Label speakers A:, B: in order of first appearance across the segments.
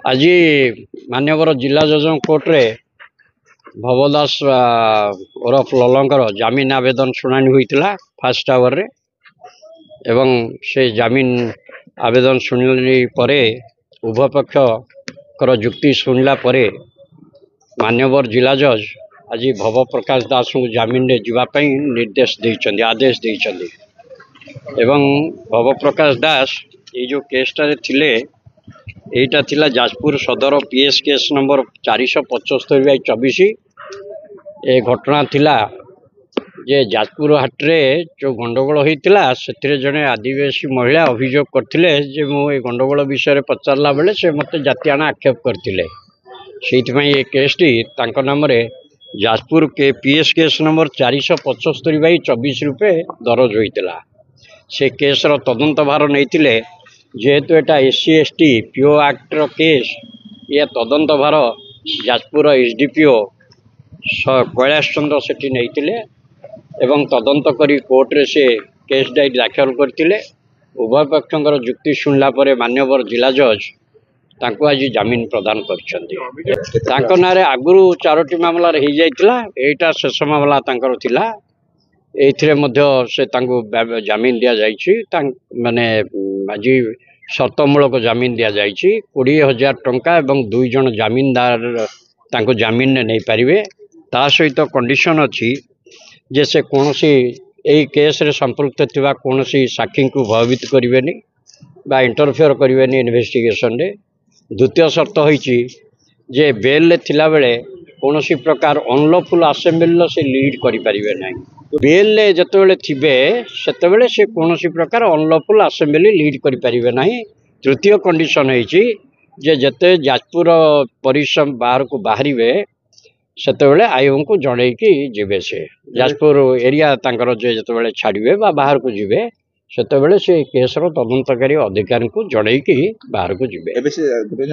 A: आज मान्यवर जिला जज कोर्ट रे भवदास ओरफ ललंकर जमीन आवेदन शुणाणी होता फास्ट आवर रे एवं से जमीन आवेदन शुणिले परे उभय पक्ष जुक्ति शुणिला परे मान्यवर जिला जज आज भव प्रकाश दास को जमीन रे जीवाई निर्देश देइछन्ति आदेश देइछन्ति एवं भव प्रकाश दास ये जो केसटा थिले एटा थिला जाजपुर सदर पीएस केस नंबर 475/24। ए घटना थिला जे जाजपुर हाट्रे जो गंडगोल होता से जड़े आदिवासी महिला अभियोग करते जे मुझे गंडगोल विषय पचारा बेले से मत जातिआना आक्षेप करते से केसटी नाम जाजपुर के पीएस केस नंबर 475/24 रूपे दरज होता। से केसर तदंत भार नहीं जेहेतु एटा SC ST PO act case ये तदंत भार जाजपुर एसडीपीओ कैलाश चंद्र सेठी नहीं एवं तदंत करी कोर्ट रे से केस डायरी दाखल करते उभय पक्षर जुक्ति शुणला परे मान्यवर जिला जज तांको आज जमीन प्रदान कर ना आगुरी 4टी मामला हो जाता एटा शेष मामला तांकर थिला एथिरे मध्य से तांको जमीन दिया जाइछि माने आज शर्तमूलक जमीन दि जाइछि 20,000 टंका एवं 2 जन जमीनदार तांको जमीन ने नहीं पारिबे ता सहित कंडीशन अछि जे से कोनोसी एई केस रे संपृक्त थिबा कोनोसी साक्षी को भयभीत करिवेनी बा इंटरफेयर करिवेनी इन्वेस्टिगेशन रे। द्वितीय शर्त होइछि जे बेल ले थिला बेले कोनोसी प्रकार अनलॉफुल असेंबली से लीड करि परिबे नै बेल ले जतबेले थिबे सेतबेले से कोनोसी प्रकार अनलॉफुल असेंबली लीड करि परिबे नै। तृतीय कंडीशन होइछि जे जते जाजपुर परिश्रम बाहर को बाहरिबे सेतबेले आयोग को जणै कि जिबे से जाजपुर एरिया तांकर जे जतबेले छाड़िबे बा बाहर को जिबे सेतबेले से केसर तदंतकारी अधिकारी को जणै कि बाहर को जिबे।
B: एबे से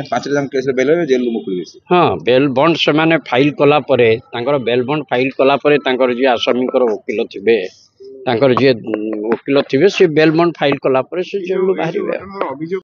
B: 5 जन केस रे बेल जेल मुकुली
A: हाँ बेल बॉन्ड से माने फाइल कला परे तांकर बेल बॉन्ड फाइल कला परे तांकर जे आसामी वकील थिबे तांकर जे वकील थिबे से बेल बॉन्ड फाइल कला परे से जेल बाहरिबे।